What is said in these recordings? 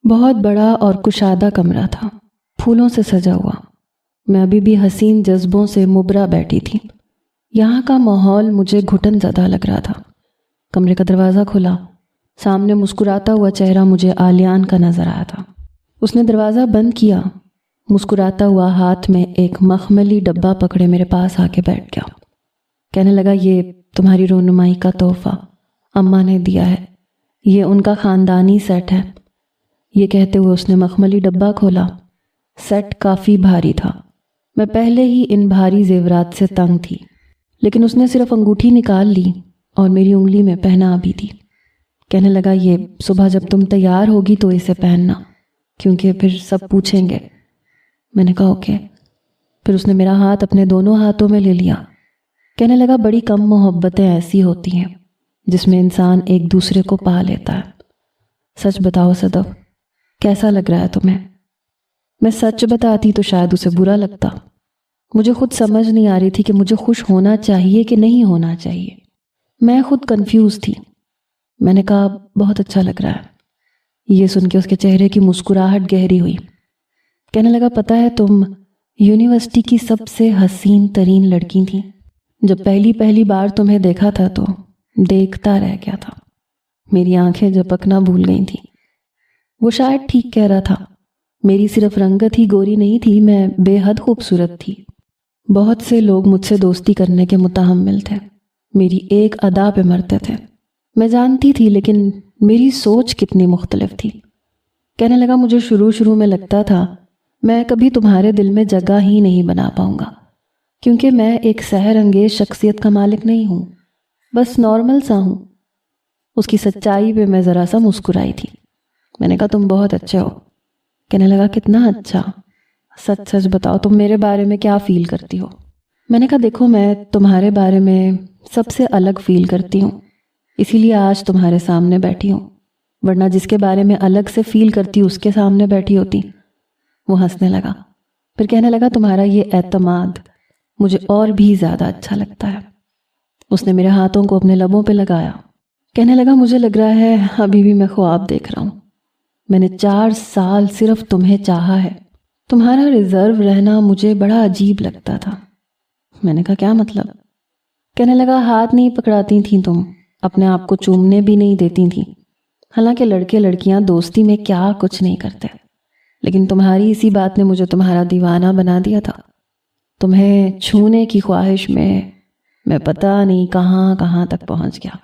بہت بڑا اور کشادہ کمرہ تھا، پھولوں سے سجا ہوا۔ میں ابھی بھی حسین جذبوں سے مبرا بیٹھی تھی۔ یہاں کا ماحول مجھے گھٹن زدہ لگ رہا تھا۔ کمرے کا دروازہ کھلا، سامنے مسکراتا ہوا چہرہ مجھے آلیان کا نظر آیا تھا۔ اس نے دروازہ بند کیا، مسکراتا ہوا ہاتھ میں ایک مخملی ڈبہ پکڑے میرے پاس آ کے بیٹھ گیا۔ کہنے لگا، یہ تمہاری رونمائی کا تحفہ اماں نے دیا ہے، یہ ان کا خاندانی سیٹ ہے۔ یہ کہتے ہوئے اس نے مخملی ڈبہ کھولا۔ سیٹ کافی بھاری تھا، میں پہلے ہی ان بھاری زیورات سے تنگ تھی، لیکن اس نے صرف انگوٹھی نکال لی اور میری انگلی میں پہنا بھی دی۔ کہنے لگا، یہ صبح جب تم تیار ہوگی تو اسے پہننا، کیونکہ پھر سب پوچھیں گے۔ میں نے کہا اوکے۔ پھر اس نے میرا ہاتھ اپنے دونوں ہاتھوں میں لے لیا۔ کہنے لگا، بڑی کم محبتیں ایسی ہوتی ہیں جس میں انسان ایک دوسرے کو پا لیتا ہے۔ سچ بتاؤ صدف، کیسا لگ رہا ہے تمہیں؟ میں سچ بتاتی تو شاید اسے برا لگتا۔ مجھے خود سمجھ نہیں آ رہی تھی کہ مجھے خوش ہونا چاہیے کہ نہیں ہونا چاہیے۔ میں خود کنفیوز تھی۔ میں نے کہا، بہت اچھا لگ رہا ہے۔ یہ سن کے اس کے چہرے کی مسکراہٹ گہری ہوئی۔ کہنے لگا، پتہ ہے تم یونیورسٹی کی سب سے حسین ترین لڑکی تھی۔ جب پہلی بار تمہیں دیکھا تھا تو دیکھتا رہ گیا تھا، میری آنکھیں جھپکنا بھول گئی تھیں۔ وہ شاید ٹھیک کہہ رہا تھا، میری صرف رنگت ہی گوری نہیں تھی، میں بے حد خوبصورت تھی۔ بہت سے لوگ مجھ سے دوستی کرنے کے متحمل تھے، میری ایک ادا پہ مرتے تھے۔ میں جانتی تھی، لیکن میری سوچ کتنی مختلف تھی۔ کہنے لگا، مجھے شروع میں لگتا تھا میں کبھی تمہارے دل میں جگہ ہی نہیں بنا پاؤں گا، کیونکہ میں ایک سحر انگیز شخصیت کا مالک نہیں ہوں، بس نارمل سا ہوں۔ اس کی سچائی پہ میں ذرا سا مسکرائی تھی۔ میں نے کہا، تم بہت اچھے ہو۔ کہنے لگا، کتنا اچھا؟ سچ بتاؤ، تم میرے بارے میں کیا فیل کرتی ہو؟ میں نے کہا، دیکھو، میں تمہارے بارے میں سب سے الگ فیل کرتی ہوں، اسی لیے آج تمہارے سامنے بیٹھی ہوں، ورنہ جس کے بارے میں الگ سے فیل کرتی اس کے سامنے بیٹھی ہوتی۔ وہ ہنسنے لگا، پھر کہنے لگا، تمہارا یہ اعتماد مجھے اور بھی زیادہ اچھا لگتا ہے۔ اس نے میرے ہاتھوں کو اپنے لبوں پہ لگایا۔ کہنے لگا، مجھے لگ رہا ہے ابھی بھی میں خواب دیکھ رہا ہوں۔ میں نے 4 سال صرف تمہیں چاہا ہے۔ تمہارا ریزرو رہنا مجھے بڑا عجیب لگتا تھا۔ میں نے کہا، کیا مطلب؟ کہنے لگا، ہاتھ نہیں پکڑاتی تھیں تم، اپنے آپ کو چومنے بھی نہیں دیتی تھیں، حالانکہ لڑکے لڑکیاں دوستی میں کیا کچھ نہیں کرتے، لیکن تمہاری اسی بات نے مجھے تمہارا دیوانہ بنا دیا تھا۔ تمہیں چھونے کی خواہش میں پتہ نہیں کہاں تک پہنچ گیا،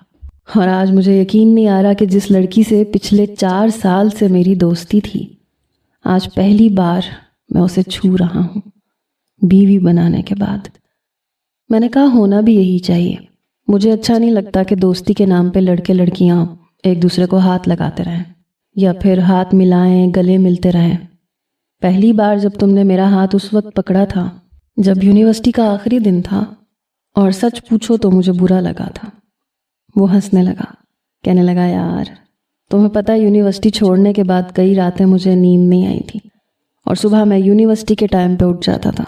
اور آج مجھے یقین نہیں آ رہا کہ جس لڑکی سے پچھلے 4 سال سے میری دوستی تھی، آج پہلی بار میں اسے چھو رہا ہوں، بیوی بنانے کے بعد۔ میں نے کہا، ہونا بھی یہی چاہیے۔ مجھے اچھا نہیں لگتا کہ دوستی کے نام پہ لڑکے لڑکیاں ایک دوسرے کو ہاتھ لگاتے رہیں، یا پھر ہاتھ ملائیں، گلے ملتے رہیں۔ پہلی بار جب تم نے میرا ہاتھ اس وقت پکڑا تھا جب یونیورسٹی کا آخری دن تھا، اور سچ پوچھو تو مجھے برا لگا تھا۔ وہ ہنسنے لگا، کہنے لگا، یار تمہیں پتہ یونیورسٹی چھوڑنے کے بعد کئی راتیں مجھے نیند نہیں آئی تھی، اور صبح میں یونیورسٹی کے ٹائم پہ اٹھ جاتا تھا۔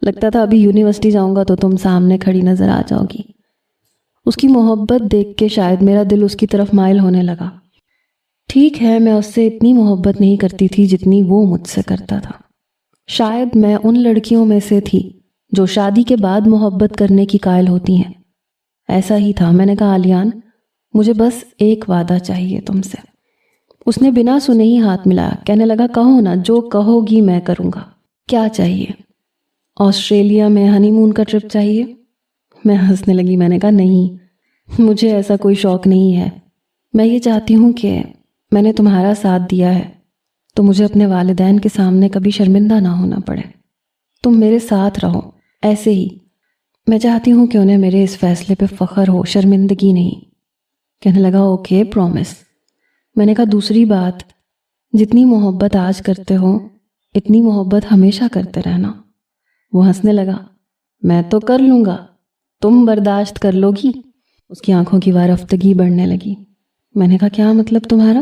لگتا تھا ابھی یونیورسٹی جاؤں گا تو تم سامنے کھڑی نظر آ جاؤ گی۔ اس کی محبت دیکھ کے شاید میرا دل اس کی طرف مائل ہونے لگا۔ ٹھیک ہے، میں اس سے اتنی محبت نہیں کرتی تھی جتنی وہ مجھ سے کرتا تھا۔ شاید میں ان لڑکیوں میں سے تھی جو شادی کے بعد محبت کرنے کی قائل ہوتی ہیں۔ ایسا ہی تھا۔ میں نے کہا، آلیان، مجھے بس ایک وعدہ چاہیے تم سے۔ اس نے بنا سنے ہی ہاتھ ملایا۔ کہنے لگا، کہو نا، جو کہو گی میں کروں گا۔ کیا چاہیے؟ آسٹریلیا میں ہنی مون کا ٹرپ چاہیے؟ میں ہنسنے لگی۔ میں نے کہا، نہیں، مجھے ایسا کوئی شوق نہیں ہے۔ میں یہ چاہتی ہوں کہ میں نے تمہارا ساتھ دیا ہے تو مجھے اپنے والدین کے سامنے کبھی شرمندہ نہ ہونا پڑے۔ تم میرے ساتھ رہو ایسے ہی۔ میں چاہتی ہوں کہ انہیں میرے اس فیصلے پہ فخر ہو، شرمندگی نہیں۔ کہنے لگا، اوکے، پرومس۔ میں نے کہا، دوسری بات، جتنی محبت آج کرتے ہو اتنی محبت ہمیشہ کرتے رہنا۔ وہ ہنسنے لگا، میں تو کر لوں گا، تم برداشت کر لو گی؟ اس کی آنکھوں کی وارفتگی بڑھنے لگی۔ میں نے کہا، کیا مطلب تمہارا؟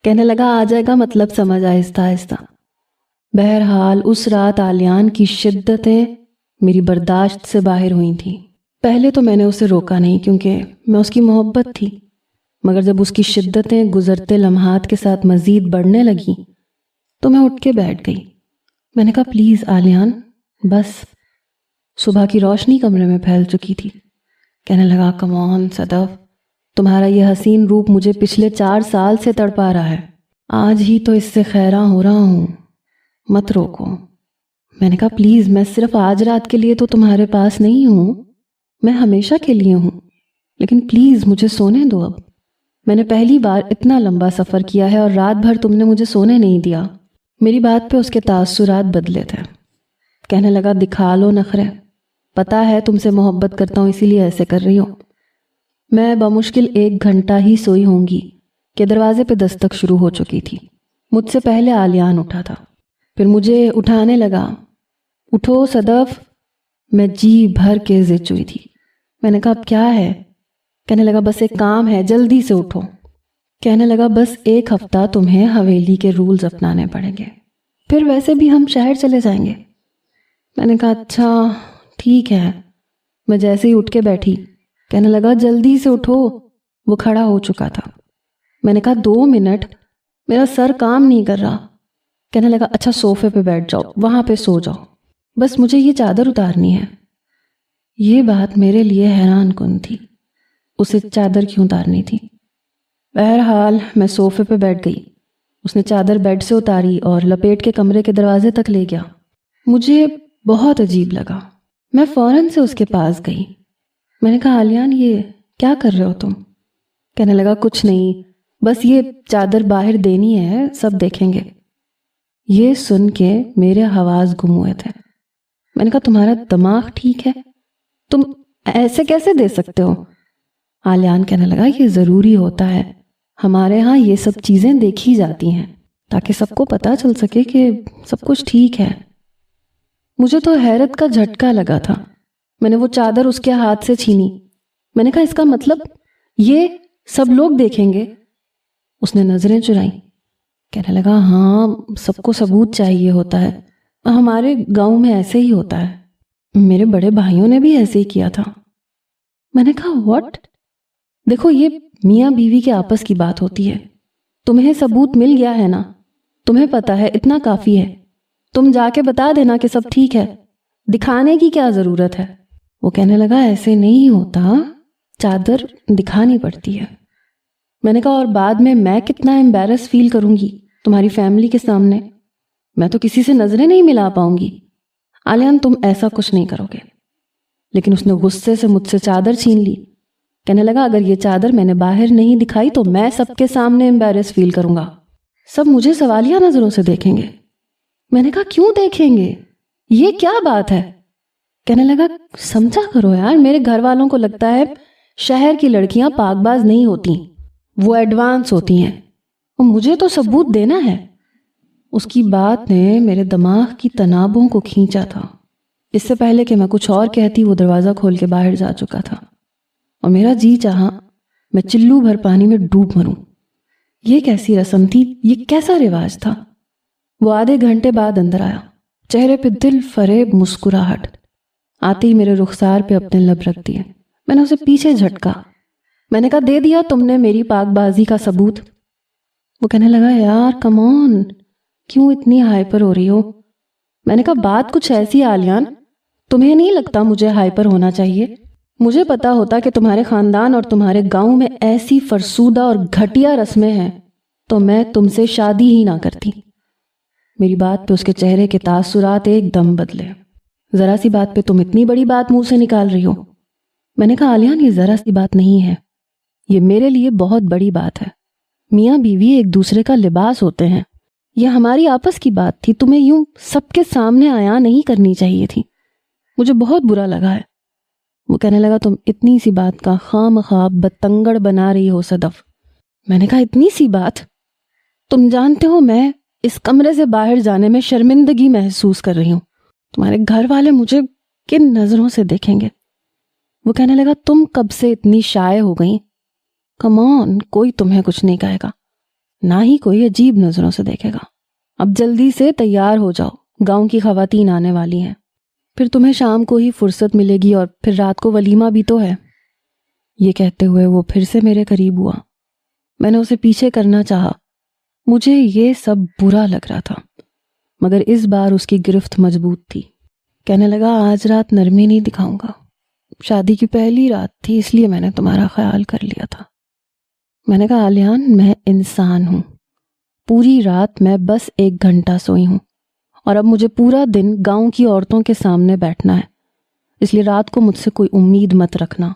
کہنے لگا، آ جائے گا مطلب سمجھ، آہستہ آہستہ۔ بہرحال اس رات آلیان کی شدتیں میری برداشت سے باہر ہوئی تھیں۔ پہلے تو میں نے اسے روکا نہیں، کیونکہ میں اس کی محبت تھی، مگر جب اس کی شدتیں گزرتے لمحات کے ساتھ مزید بڑھنے لگیں تو میں اٹھ کے بیٹھ گئی۔ میں نے کہا پلیز آلیان بس۔ صبح کی روشنی کمرے میں پھیل چکی تھی۔ کہنے لگا کم آن صدف، تمہارا یہ حسین روپ مجھے پچھلے 4 سال سے تڑپا رہا ہے، آج ہی تو اس سے خیراں ہو رہا ہوں، مت روکو۔ میں نے کہا پلیز، میں صرف آج رات کے لیے تو تمہارے پاس نہیں ہوں، میں ہمیشہ کے لیے ہوں، لیکن پلیز مجھے سونے دو اب۔ میں نے پہلی بار اتنا لمبا سفر کیا ہے اور رات بھر تم نے مجھے سونے نہیں دیا۔ میری بات پہ اس کے تاثرات بدلے تھے۔ کہنے لگا دکھا لو نخرے، پتا ہے تم سے محبت کرتا ہوں اسی لیے ایسے کر رہی ہوں۔ میں بمشکل 1 گھنٹہ ہی سوئی ہوں گی کہ دروازے پہ دستک شروع ہو چکی تھی۔ مجھ سے پہلے آلیان اٹھا تھا، پھر مجھے اٹھانے لگا، اٹھو صدف۔ میں جی بھر کے ضد چوئی تھی۔ میں نے کہا اب کیا ہے؟ کہنے لگا بس ایک کام ہے، جلدی سے اٹھو۔ کہنے لگا بس 1 ہفتہ تمہیں حویلی کے رولز اپنانے پڑیں گے، پھر ویسے بھی ہم شہر چلے جائیں گے۔ میں نے کہا اچھا ٹھیک ہے۔ میں جیسے ہی اٹھ کے بیٹھی، کہنے لگا جلدی سے اٹھو۔ وہ کھڑا ہو چکا تھا۔ میں نے کہا 2 منٹ، میرا سر کام نہیں کر رہا۔ کہنے لگا اچھا صوفے پہ بیٹھ جاؤ، وہاں پہ سو جاؤ، بس مجھے یہ چادر اتارنی ہے۔ یہ بات میرے لیے حیران کن تھی، اسے چادر کیوں اتارنی تھی؟ بہرحال میں صوفے پہ بیٹھ گئی۔ اس نے چادر بیڈ سے اتاری اور لپیٹ کے کمرے کے دروازے تک لے گیا۔ مجھے بہت عجیب لگا۔ میں فوراً سے اس کے پاس گئی۔ میں نے کہا آلیان یہ کیا کر رہے ہو تم؟ کہنے لگا کچھ نہیں، بس یہ چادر باہر دینی ہے، سب دیکھیں گے۔ یہ سن کے میرے حواس گم ہوئے تھے۔ میں نے کہا تمہارا دماغ ٹھیک ہے؟ تم ایسے کیسے دے سکتے ہو؟ آلیان کہنے لگا یہ ضروری ہوتا ہے، ہمارے ہاں یہ سب چیزیں دیکھی جاتی ہیں تاکہ سب کو پتہ چل سکے کہ سب کچھ ٹھیک ہے۔ مجھے تو حیرت کا جھٹکا لگا تھا۔ میں نے وہ چادر اس کے ہاتھ سے چھینی۔ میں نے کہا اس کا مطلب یہ سب لوگ دیکھیں گے؟ اس نے نظریں چرائیں۔ کہنے لگا ہاں، سب کو ثبوت چاہیے ہوتا ہے، ہمارے گاؤں میں ایسے ہی ہوتا ہے، میرے بڑے بھائیوں نے بھی ایسے ہی کیا تھا۔ میں نے کہا واٹ؟ دیکھو یہ میاں بیوی کے آپس کی بات ہوتی ہے، تمہیں ثبوت مل گیا ہے نا، تمہیں پتا ہے اتنا کافی ہے، تم جا کے بتا دینا کہ سب ٹھیک ہے، دکھانے کی کیا ضرورت ہے؟ وہ کہنے لگا ایسے نہیں ہوتا، چادر دکھانی پڑتی ہے۔ میں نے کہا اور بعد میں کتنا ایمبیرس فیل کروں گی تمہاری فیملی کے سامنے، میں تو کسی سے نظریں نہیں ملا پاؤں گی۔ آلیان تم ایسا کچھ نہیں کرو گے۔ لیکن اس نے غصے سے مجھ سے چادر چھین لی۔ کہنے لگا اگر یہ چادر میں نے باہر نہیں دکھائی تو میں سب کے سامنے ایمبیرس فیل کروں گا، سب مجھے سوالیہ نظروں سے دیکھیں گے۔ میں نے کہا کیوں دیکھیں گے، یہ کیا بات ہے؟ کہنے لگا سمجھا کرو یار، میرے گھر والوں کو لگتا ہے شہر کی لڑکیاں پاک باز نہیں ہوتی، وہ ایڈوانس ہوتی ہیں، اور مجھے تو ثبوت دینا ہے۔ اس کی بات نے میرے دماغ کی تنابوں کو کھینچا تھا۔ اس سے پہلے کہ میں کچھ اور کہتی وہ دروازہ کھول کے باہر جا چکا تھا، اور میرا جی چاہا میں چلو بھر پانی میں ڈوب مروں۔ یہ کیسی رسم تھی، یہ کیسا رواج تھا؟ وہ آدھے گھنٹے بعد اندر آیا، چہرے پہ دل فریب مسکراہٹ، آتے ہی میرے رخسار پہ اپنے لب رکھ دیے۔ میں نے اسے پیچھے جھٹکا۔ میں نے کہا دے دیا تم نے میری پاک بازی کا ثبوت؟ وہ کہنے لگا یار کم آن، کیوں اتنی ہائپر ہو رہی ہو؟ میں نے کہا بات کچھ ایسی آلیان، تمہیں نہیں لگتا مجھے ہائپر ہونا چاہیے؟ مجھے پتا ہوتا کہ تمہارے خاندان اور تمہارے گاؤں میں ایسی فرسودہ اور گھٹیا رسمیں ہیں تو میں تم سے شادی ہی نہ کرتی۔ میری بات پہ اس کے چہرے کے تاثرات ایک دم بدلے۔ ذرا سی بات پہ تم اتنی بڑی بات منہ سے نکال رہی ہو؟ میں نے کہا آلیان یہ ذرا سی بات نہیں ہے، یہ میرے لیے بہت بڑی بات ہے۔ میاں بیوی ایک دوسرے کا لباس ہوتے ہیں، یہ ہماری آپس کی بات تھی، تمہیں یوں سب کے سامنے عیاں نہیں کرنی چاہیے تھی، مجھے بہت برا لگا ہے۔ وہ کہنے لگا تم اتنی سی بات کا خواہ بتنگڑ بنا رہی ہو صدف۔ میں نے کہا اتنی سی بات؟ تم جانتے ہو میں اس کمرے سے باہر جانے میں شرمندگی محسوس کر رہی ہوں، تمہارے گھر والے مجھے کن نظروں سے دیکھیں گے؟ وہ کہنے لگا تم کب سے اتنی شائع ہو گئی؟ کم آن، کوئی تمہیں کچھ نہیں کہے گا، نہ ہی کوئی عجیب نظروں سے دیکھے گا۔ اب جلدی سے تیار ہو جاؤ، گاؤں کی خواتین آنے والی ہیں، پھر تمہیں شام کو ہی فرصت ملے گی اور پھر رات کو ولیمہ بھی تو ہے۔ یہ کہتے ہوئے وہ پھر سے میرے قریب ہوا میں نے اسے پیچھے کرنا چاہا، مجھے یہ سب برا لگ رہا تھا، مگر اس بار اس کی گرفت مضبوط تھی۔ کہنے لگا آج رات نرمی نہیں دکھاؤں گا، شادی کی پہلی رات تھی اس لیے میں نے تمہارا خیال کر لیا تھا۔ میں نے کہا آلیان میں انسان ہوں، پوری رات میں بس 1 گھنٹہ سوئی ہوں اور اب مجھے پورا دن گاؤں کی عورتوں کے سامنے بیٹھنا ہے، اس لیے رات کو مجھ سے کوئی امید مت رکھنا۔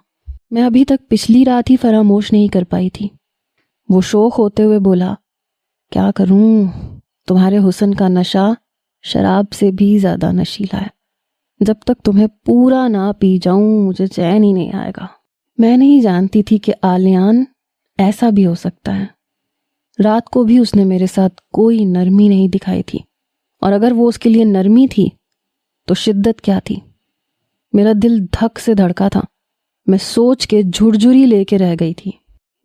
میں ابھی تک پچھلی رات ہی فراموش نہیں کر پائی تھی۔ وہ شوق ہوتے ہوئے بولا کیا کروں، تمہارے حسن کا نشہ شراب سے بھی زیادہ نشیلا ہے، جب تک تمہیں پورا نہ پی جاؤں مجھے چین ہی نہیں آئے گا۔ میں نہیں جانتی تھی کہ آلیان ایسا بھی ہو سکتا ہے۔ رات کو بھی اس نے میرے ساتھ کوئی نرمی نہیں دکھائی تھی، اور اگر وہ اس کے لیے نرمی تھی تو شدت کیا تھی۔ میرا دل دھک سے دھڑکا تھا، میں سوچ کے جھرجھری لے کے رہ گئی تھی۔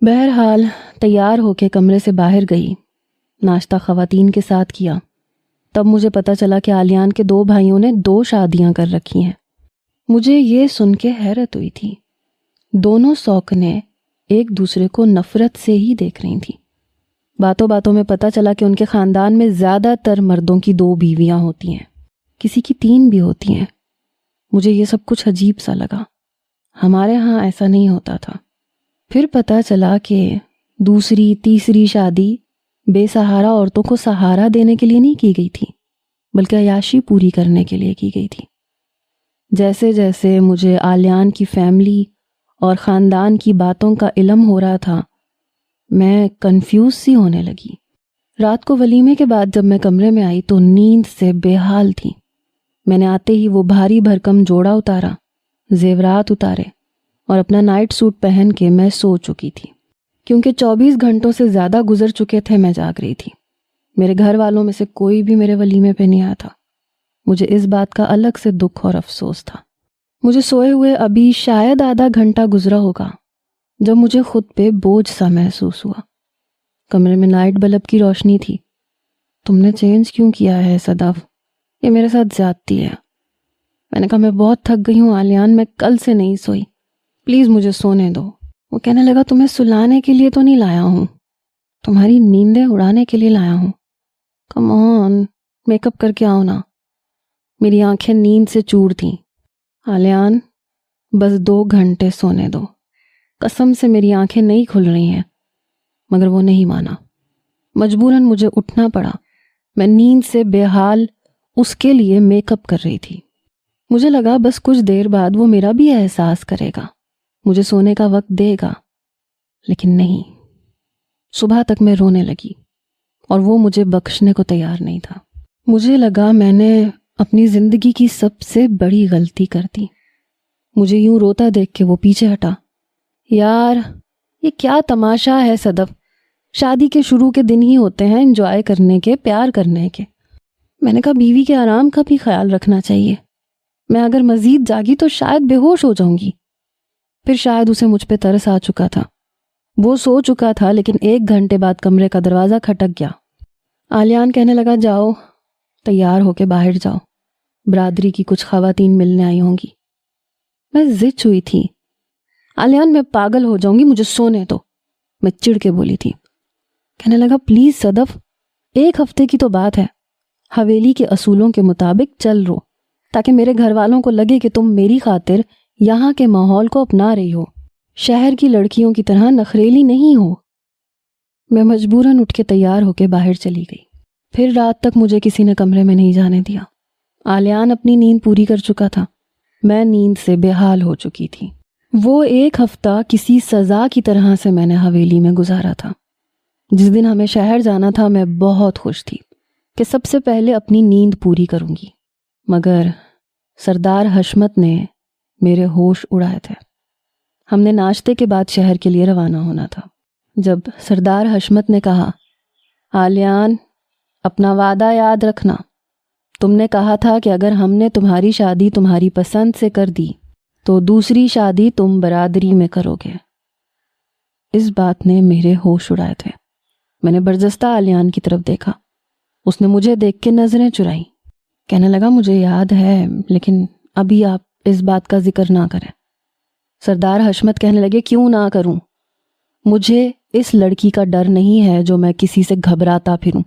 بہرحال تیار ہو کے کمرے سے باہر گئی، ناشتہ خواتین کے ساتھ کیا، تب مجھے پتہ چلا کہ آلیان کے 2 بھائیوں نے 2 شادیاں کر رکھی ہیں۔ مجھے یہ سن کے حیرت ہوئی تھی، دونوں سوکنے ایک دوسرے کو نفرت سے ہی دیکھ رہی تھیں۔ باتوں باتوں میں پتہ چلا کہ ان کے خاندان میں زیادہ تر مردوں کی 2 بیویاں ہوتی ہیں، کسی کی 3 بھی ہوتی ہیں۔ مجھے یہ سب کچھ عجیب سا لگا، ہمارے ہاں ایسا نہیں ہوتا تھا۔ پھر پتہ چلا کہ دوسری تیسری شادی بے سہارا عورتوں کو سہارا دینے کے لیے نہیں کی گئی تھی، بلکہ عیاشی پوری کرنے کے لیے کی گئی تھی۔ جیسے جیسے مجھے آلیان کی فیملی اور خاندان کی باتوں کا علم ہو رہا تھا، میں کنفیوز سی ہونے لگی۔ رات کو ولیمے کے بعد جب میں کمرے میں آئی تو نیند سے بے حال تھی۔ میں نے آتے ہی وہ بھاری بھرکم جوڑا اتارا، زیورات اتارے اور اپنا نائٹ سوٹ پہن کے میں سو چکی تھی۔ کیونکہ 24 گھنٹوں سے زیادہ گزر چکے تھے میں جاگ رہی تھی۔ میرے گھر والوں میں سے کوئی بھی میرے ولیمے پہ نہیں آیا تھا۔ مجھے اس بات کا الگ سے دکھ اور افسوس تھا۔ مجھے سوئے ہوئے ابھی شاید آدھا گھنٹہ گزرا ہوگا جب مجھے خود پہ بوجھ سا محسوس ہوا۔ کمرے میں لائٹ بلب کی روشنی تھی۔ تم نے چینج کیوں کیا ہے صدف؟ یہ میرے ساتھ زیادتی ہے۔ میں نے کہا میں بہت تھک گئی ہوں آلیان، میں کل سے نہیں سوئی، پلیز مجھے سونے دو۔ وہ کہنے لگا تمہیں سلانے کے لیے تو نہیں لایا ہوں، تمہاری نیندیں اڑانے کے لیے لایا ہوں۔ کم آن، میک اپ کر کے آؤ نا۔ میری آنکھیں نیند سے چور تھیں۔ آلیان بس 2 گھنٹے سونے دو۔ قسم سے میری آنکھیں نہیں کھل رہی ہیں، مگر وہ نہیں مانا۔ مجبوراً مجھے اٹھنا پڑا۔ میں نیند سے بے حال اس کے لیے میک اپ کر رہی تھی۔ مجھے لگا بس کچھ دیر بعد وہ میرا بھی احساس کرے گا، مجھے سونے کا وقت دے گا، لیکن نہیں۔ صبح تک میں رونے لگی اور وہ مجھے بخشنے کو تیار نہیں تھا۔ مجھے لگا میں نے اپنی زندگی کی سب سے بڑی غلطی کر دی۔ مجھے یوں روتا دیکھ کے وہ پیچھے ہٹا۔ یار یہ کیا تماشا ہے صدف، شادی کے شروع کے دن ہی ہوتے ہیں انجوائے کرنے کے، پیار کرنے کے۔ میں نے کہا بیوی کے آرام کا بھی خیال رکھنا چاہیے، میں اگر مزید جاگی تو شاید بے ہوش ہو جاؤں گی۔ پھر شاید اسے مجھ پہ ترس آ چکا تھا۔ وہ سو چکا تھا، لیکن 1 گھنٹے بعد کمرے کا دروازہ کھٹک گیا۔ آلیان کہنے لگا جاؤ، تیار ہو کے باہر جاؤ، برادری کی کچھ خواتین ملنے آئی ہوں گی۔ میں ضد ہوئی تھی۔ آلیان میں پاگل ہو جاؤں گی، مجھے سونے دو، میں چڑ کے بولی تھی۔ کہنے لگا پلیز صدف، 1 ہفتے کی تو بات ہے، حویلی کے اصولوں کے مطابق چل رو، تاکہ میرے گھر والوں کو لگے کہ تم میری خاطر یہاں کے ماحول کو اپنا رہی ہو، شہر کی لڑکیوں کی طرح نخریلی نہیں ہو۔ میں مجبوراً اٹھ کے تیار ہو کے باہر چلی گئی۔ پھر رات تک مجھے کسی نے کمرے میں نہیں جانے دیا۔ آلیان اپنی نیند پوری کر چکا تھا، میں نیند سے بے حال ہو چکی تھی۔ وہ 1 ہفتہ کسی سزا کی طرح سے میں نے حویلی میں گزارا تھا۔ جس دن ہمیں شہر جانا تھا میں بہت خوش تھی کہ سب سے پہلے اپنی نیند پوری کروں گی، مگر سردار حشمت نے میرے ہوش اڑائے تھے۔ ہم نے ناشتے کے بعد شہر کے لیے روانہ ہونا تھا۔ جب سردار حشمت نے کہا آلیان اپنا وعدہ یاد رکھنا، تم نے کہا تھا کہ اگر ہم نے تمہاری شادی تمہاری پسند سے کر دی تو دوسری شادی تم برادری میں کرو گے۔ اس بات نے میرے ہوش اڑائے تھے۔ میں نے برجستہ آلیان کی طرف دیکھا، اس نے مجھے دیکھ کے نظریں چرائیں۔ کہنے لگا مجھے یاد ہے، لیکن ابھی آپ اس بات کا ذکر نہ کریں۔ سردار حشمت کہنے لگے کیوں نہ کروں؟ مجھے اس لڑکی کا ڈر نہیں ہے جو میں کسی سے گھبراتا پھروں۔